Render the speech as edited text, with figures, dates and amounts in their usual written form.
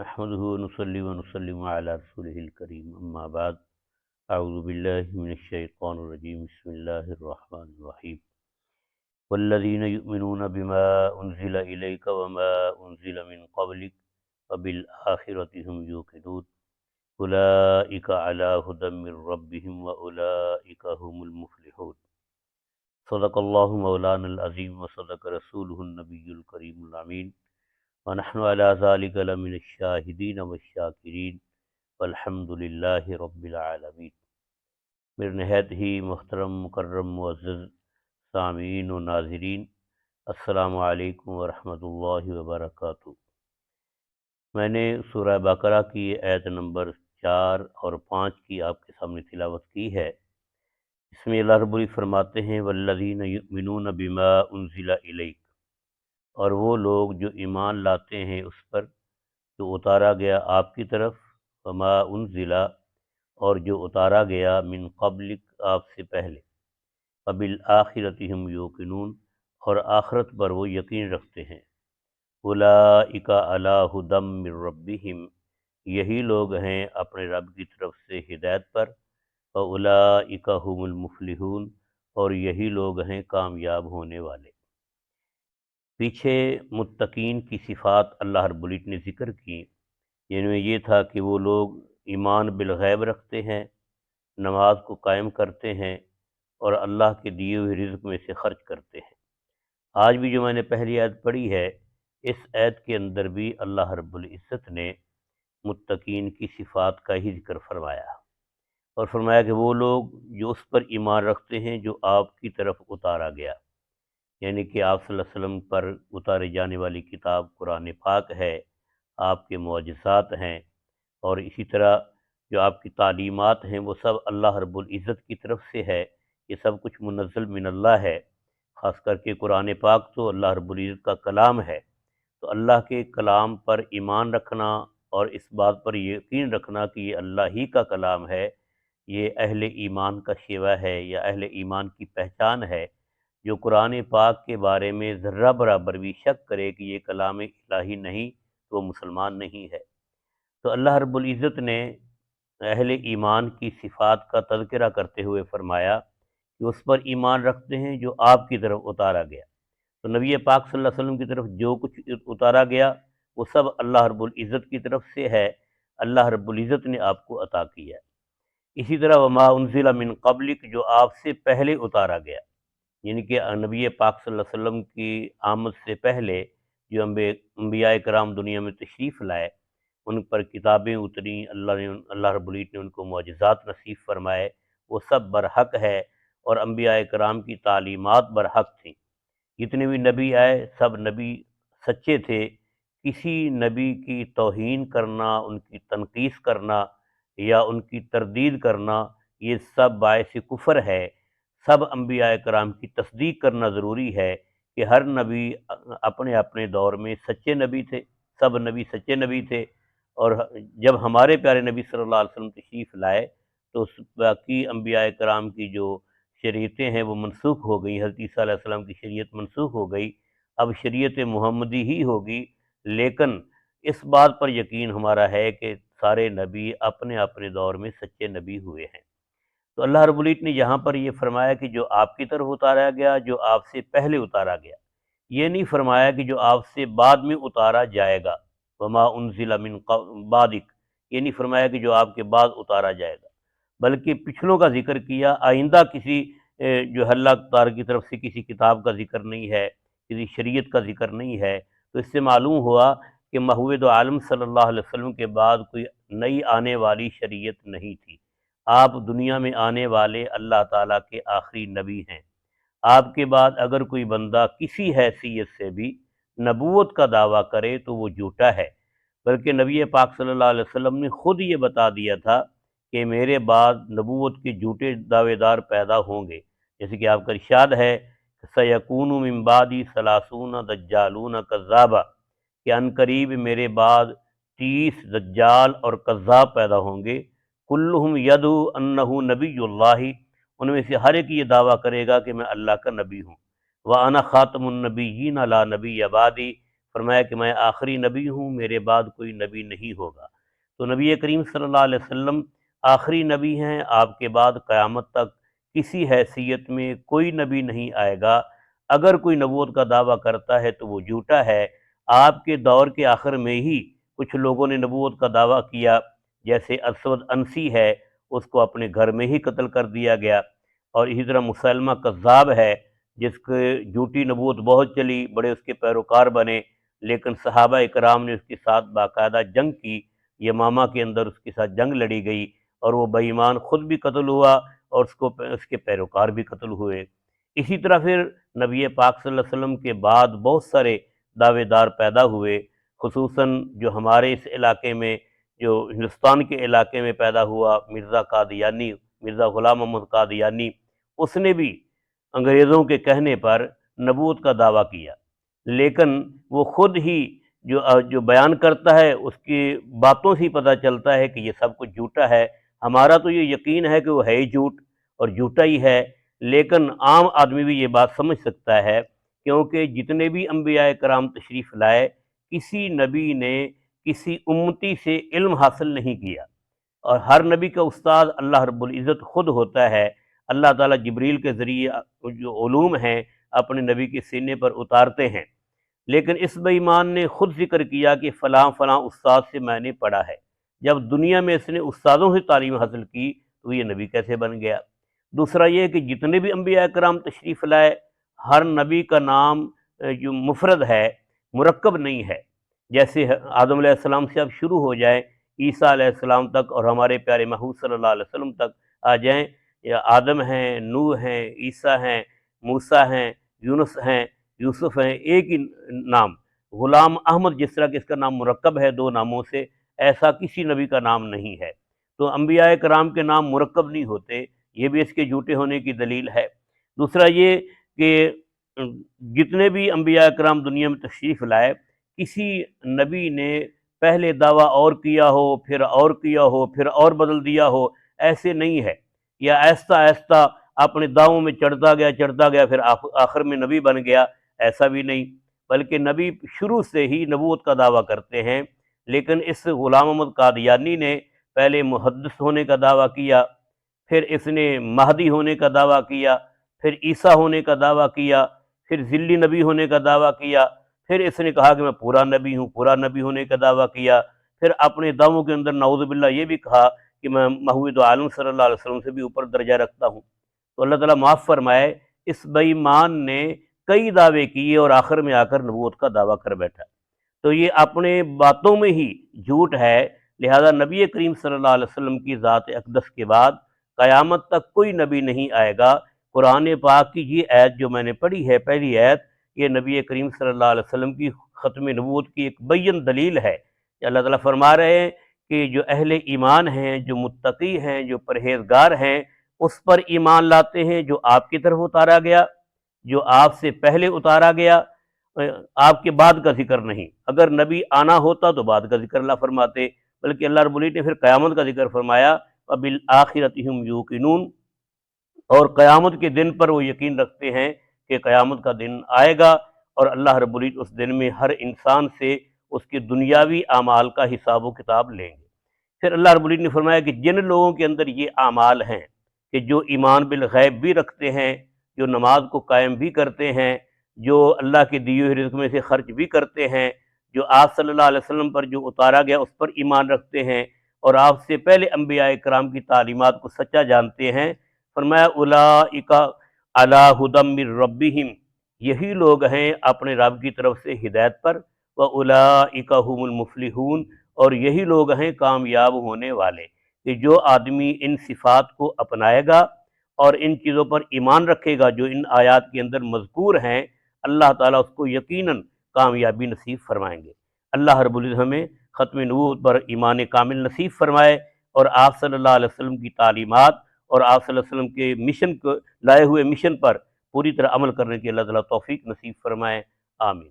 نحمده ونصلي ونسلم على رسوله الكريم أما بعد أعوذ بالله من الشيطان الرجيم بسم الله الرحمن الرحيم والذين يؤمنون بما أنزل إليك وما أنزل من قبلك وبالآخرة هم يوقنون أولئك على هدى من ربهم وأولئك هم المفلحون صدق الله مولانا العظيم وصدق رسوله النبي الكريم الأمين ونحن على ذلك لمن الشاهدين والشاكرين والحمد للہ رب العالمین۔ میرے نہایت ہی محترم مکرم معزز سامعین و ناظرین، السلام علیکم ورحمۃ اللہ وبرکاتہ۔ میں نے سورہ بقرہ کی آیت نمبر 4 اور 5 کی آپ کے سامنے تلاوت کی ہے۔ اس میں اللہ رب العزت فرماتے ہیں والذین یؤمنون بما انزل الیک، اور وہ لوگ جو ایمان لاتے ہیں اس پر جو اتارا گیا آپ کی طرف، وما انزل، اور جو اتارا گیا من قبلک آپ سے پہلے، وبالآخرۃ ہم یوقنون، اور آخرت پر وہ یقین رکھتے ہیں۔ اولئک علی ھدی من ربہم، یہی لوگ ہیں اپنے رب کی طرف سے ہدایت پر، واولئک ھم المفلحون، اور یہی لوگ ہیں کامیاب ہونے والے۔ پیچھے متقین کی صفات اللہ رب العزت نے ذکر کی، یعنی یہ تھا کہ وہ لوگ ایمان بالغیب رکھتے ہیں، نماز کو قائم کرتے ہیں اور اللہ کے دیے ہوئے رزق میں سے خرچ کرتے ہیں۔ آج بھی جو میں نے پہلی آیت پڑھی ہے، اس آیت کے اندر بھی اللہ رب العزت نے متقین کی صفات کا ہی ذکر فرمایا، اور فرمایا کہ وہ لوگ جو اس پر ایمان رکھتے ہیں جو آپ کی طرف اتارا گیا، یعنی کہ آپ صلی اللہ علیہ وسلم پر اتارے جانے والی کتاب قرآن پاک ہے، آپ کے معجزات ہیں، اور اسی طرح جو آپ کی تعلیمات ہیں وہ سب اللہ رب العزت کی طرف سے ہے، یہ سب کچھ منزل من اللہ ہے۔ خاص کر کے قرآن پاک تو اللہ رب العزت کا کلام ہے، تو اللہ کے کلام پر ایمان رکھنا اور اس بات پر یقین رکھنا کہ یہ اللہ ہی کا کلام ہے، یہ اہل ایمان کا شیوہ ہے یا اہل ایمان کی پہچان ہے۔ جو قرآن پاک کے بارے میں ذرہ برابر بھی شک کرے کہ یہ کلام الہی نہیں تو وہ مسلمان نہیں ہے۔ تو اللہ رب العزت نے اہل ایمان کی صفات کا تذکرہ کرتے ہوئے فرمایا کہ اس پر ایمان رکھتے ہیں جو آپ کی طرف اتارا گیا۔ تو نبی پاک صلی اللہ علیہ وسلم کی طرف جو کچھ اتارا گیا وہ سب اللہ رب العزت کی طرف سے ہے، اللہ رب العزت نے آپ کو عطا کیا ہے۔ اسی طرح وما انزل من قبلک، جو آپ سے پہلے اتارا گیا، یعنی کہ نبی پاک صلی اللہ علیہ وسلم کی آمد سے پہلے جو انبیاء کرام دنیا میں تشریف لائے، ان پر کتابیں اتریں، اللہ رب العزت نے ان کو معجزات نصیب فرمائے، وہ سب برحق ہے، اور انبیاء کرام کی تعلیمات برحق تھیں۔ جتنے بھی نبی آئے سب نبی سچے تھے، کسی نبی کی توہین کرنا، ان کی تنقیص کرنا یا ان کی تردید کرنا، یہ سب باعث کفر ہے۔ سب انبیاء کرام کی تصدیق کرنا ضروری ہے کہ ہر نبی اپنے اپنے دور میں سچے نبی تھے، سب نبی سچے نبی تھے، اور جب ہمارے پیارے نبی صلی اللہ علیہ وسلم تشریف لائے تو باقی انبیاء کرام کی جو شریعتیں ہیں وہ منسوخ ہو گئیں، حضرت عیسیٰ علیہ السلام کی شریعت منسوخ ہو گئی، اب شریعت محمدی ہی ہوگی۔ لیکن اس بات پر یقین ہمارا ہے کہ سارے نبی اپنے اپنے دور میں سچے نبی ہوئے ہیں۔ تو اللہ رب العزت نے یہاں پر یہ فرمایا کہ جو آپ کی طرف اتارا گیا، جو آپ سے پہلے اتارا گیا، یہ نہیں فرمایا کہ جو آپ سے بعد میں اتارا جائے گا، وما انزل من بعدک، یہ نہیں فرمایا کہ جو آپ کے بعد اتارا جائے گا، بلکہ پچھلوں کا ذکر کیا، آئندہ کسی جو اللہ تعالیٰ کی طرف سے کسی کتاب کا ذکر نہیں ہے، کسی شریعت کا ذکر نہیں ہے۔ تو اس سے معلوم ہوا کہ محمد عالم صلی اللہ علیہ وسلم کے بعد کوئی نئی آنے والی شریعت نہیں تھی، آپ دنیا میں آنے والے اللہ تعالیٰ کے آخری نبی ہیں۔ آپ کے بعد اگر کوئی بندہ کسی حیثیت سے بھی نبوت کا دعویٰ کرے تو وہ جھوٹا ہے، بلکہ نبی پاک صلی اللہ علیہ وسلم نے خود یہ بتا دیا تھا کہ میرے بعد نبوت کے جھوٹے دعوے دار پیدا ہوں گے، جیسے کہ آپ کا ارشاد ہے سَيَكُونُ مِن بَعْدِي ثَلَاثُونَ دَجَّالُونَ كَذَّابًا، کہ ان قریب میرے بعد 30 دجال اور کذاب پیدا ہوں گے، کلہم یدعو انہ نبی اللہ، ان میں سے ہر ایک یہ دعویٰ کرے گا کہ میں اللہ کا نبی ہوں، وَأَنَا خَاتَمُ النَّبِيِّينَ لَا نَبِيَّ بَعْدِي، فرمایا کہ میں آخری نبی ہوں، میرے بعد کوئی نبی نہیں ہوگا۔ تو نبی کریم صلی اللہ علیہ وسلم آخری نبی ہیں، آپ کے بعد قیامت تک کسی حیثیت میں کوئی نبی نہیں آئے گا۔ اگر کوئی نبوت کا دعویٰ کرتا ہے تو وہ جھوٹا ہے۔ آپ کے دور کے آخر میں ہی کچھ لوگوں نے نبوت کا دعویٰ کیا، جیسے اسود انسی ہے، اس کو اپنے گھر میں ہی قتل کر دیا گیا، اور اسی طرح مسلمہ کذاب ہے جس کے جھوٹی نبوت بہت چلی، بڑے اس کے پیروکار بنے، لیکن صحابہ اکرام نے اس کے ساتھ باقاعدہ جنگ کی، یمامہ کے اندر اس کے ساتھ جنگ لڑی گئی، اور وہ بے ایمان خود بھی قتل ہوا اور اس کے پیروکار بھی قتل ہوئے۔ اسی طرح پھر نبی پاک صلی اللہ علیہ وسلم کے بعد بہت سارے دعوے دار پیدا ہوئے، خصوصاً جو ہمارے اس علاقے میں، جو ہندوستان کے علاقے میں پیدا ہوا، مرزا قادیانی، مرزا غلام محمد قادیانی، اس نے بھی انگریزوں کے کہنے پر نبوت کا دعویٰ کیا، لیکن وہ خود ہی جو بیان کرتا ہے اس کی باتوں سے ہی پتہ چلتا ہے کہ یہ سب کچھ جھوٹا ہے۔ ہمارا تو یہ یقین ہے کہ وہ ہے ہی جھوٹ اور جھوٹا ہی ہے، لیکن عام آدمی بھی یہ بات سمجھ سکتا ہے، کیونکہ جتنے بھی انبیاء کرام تشریف لائے، کسی نبی نے کسی امتی سے علم حاصل نہیں کیا، اور ہر نبی کا استاد اللہ رب العزت خود ہوتا ہے۔ اللہ تعالیٰ جبریل کے ذریعے جو علوم ہیں اپنے نبی کے سینے پر اتارتے ہیں، لیکن اس بے ایمان نے خود ذکر کیا کہ فلاں فلاں استاد سے میں نے پڑھا ہے۔ جب دنیا میں اس نے استادوں سے تعلیم حاصل کی تو یہ نبی کیسے بن گیا؟ دوسرا یہ کہ جتنے بھی انبیاء کرام تشریف لائے، ہر نبی کا نام جو مفرد ہے، مرکب نہیں ہے۔ جیسے آدم علیہ السلام سے اب شروع ہو جائیں، عیسیٰ علیہ السلام تک اور ہمارے پیارے محبوب صلی اللہ علیہ وسلم تک آ جائیں، یا آدم ہیں، نوح ہیں، عیسیٰ ہیں، موسیٰ ہیں، یونس ہیں، یوسف ہیں، ایک ہی نام۔ غلام احمد جس طرح کہ اس کا نام مرکب ہے دو ناموں سے، ایسا کسی نبی کا نام نہیں ہے۔ تو انبیاء کرام کے نام مرکب نہیں ہوتے، یہ بھی اس کے جھوٹے ہونے کی دلیل ہے۔ دوسرا یہ کہ جتنے بھی انبیاء کرام دنیا میں تشریف لائے، کسی نبی نے پہلے دعویٰ اور کیا ہو، پھر اور کیا ہو، پھر اور بدل دیا ہو، ایسے نہیں ہے، یا آہستہ آہستہ اپنے دعووں میں چڑھتا گیا پھر آخر میں نبی بن گیا، ایسا بھی نہیں، بلکہ نبی شروع سے ہی نبوت کا دعویٰ کرتے ہیں۔ لیکن اس غلام محمد قادیانی نے پہلے محدث ہونے کا دعویٰ کیا، پھر اس نے مہدی ہونے کا دعویٰ کیا، پھر عیسیٰ ہونے کا دعویٰ کیا، پھر ذلی نبی ہونے کا دعویٰ کیا، پھر اس نے کہا کہ میں پورا نبی ہوں، پورا نبی ہونے کا دعویٰ کیا، پھر اپنے دعووں کے اندر نعوذ باللہ یہ بھی کہا کہ میں محمود عالم صلی اللہ علیہ وسلم سے بھی اوپر درجہ رکھتا ہوں۔ تو اللہ تعالیٰ معاف فرمائے، اس بے ایمان نے کئی دعوے کیے اور آخر میں آ کر نبوت کا دعویٰ کر بیٹھا۔ تو یہ اپنے باتوں میں ہی جھوٹ ہے، لہذا نبی کریم صلی اللہ علیہ وسلم کی ذات اقدس کے بعد قیامت تک کوئی نبی نہیں آئے گا۔ قرآن پاک کی یہ آیت جو میں نے پڑھی ہے، پہلی آیت، یہ نبی کریم صلی اللہ علیہ وسلم کی ختم نبوت کی ایک بین دلیل ہے کہ اللہ تعالیٰ فرما رہے ہیں کہ جو اہل ایمان ہیں، جو متقی ہیں، جو پرہیزگار ہیں، اس پر ایمان لاتے ہیں جو آپ کی طرف اتارا گیا، جو آپ سے پہلے اتارا گیا، آپ کے بعد کا ذکر نہیں۔ اگر نبی آنا ہوتا تو بعد کا ذکر اللہ فرماتے، بلکہ اللہ رب العزت نے پھر قیامت کا ذکر فرمایا، وَبِالْآخِرَةِ هُمْ يُوقِنُونَ، اور قیامت کے دن پر وہ یقین رکھتے ہیں کہ قیامت کا دن آئے گا اور اللہ رب العزت اس دن میں ہر انسان سے اس کے دنیاوی اعمال کا حساب و کتاب لیں گے۔ پھر اللہ رب العزت نے فرمایا کہ جن لوگوں کے اندر یہ اعمال ہیں کہ جو ایمان بالغیب بھی رکھتے ہیں، جو نماز کو قائم بھی کرتے ہیں، جو اللہ کے دیے ہوئے رزق میں سے خرچ بھی کرتے ہیں، جو آپ صلی اللہ علیہ وسلم پر جو اتارا گیا اس پر ایمان رکھتے ہیں، اور آپ سے پہلے انبیاء کرام کی تعلیمات کو سچا جانتے ہیں، فرمایا اولئک علی ھدی من ربہم، یہی لوگ ہیں اپنے رب کی طرف سے ہدایت پر، واولئک ھم المفلحون، اور یہی لوگ ہیں کامیاب ہونے والے۔ کہ جو آدمی ان صفات کو اپنائے گا اور ان چیزوں پر ایمان رکھے گا جو ان آیات کے اندر مذکور ہیں، اللہ تعالیٰ اس کو یقیناً کامیابی نصیب فرمائیں گے۔ اللہ رب العزت ہمیں ختم نبوت پر ایمان کامل نصیب فرمائے، اور آپ صلی اللہ علیہ وسلم کی تعلیمات اور آپ صلی اللہ علیہ وسلم کے مشن کو لائے ہوئے مشن پر پوری طرح عمل کرنے کی اللہ تعالیٰ توفیق نصیب فرمائے، آمین۔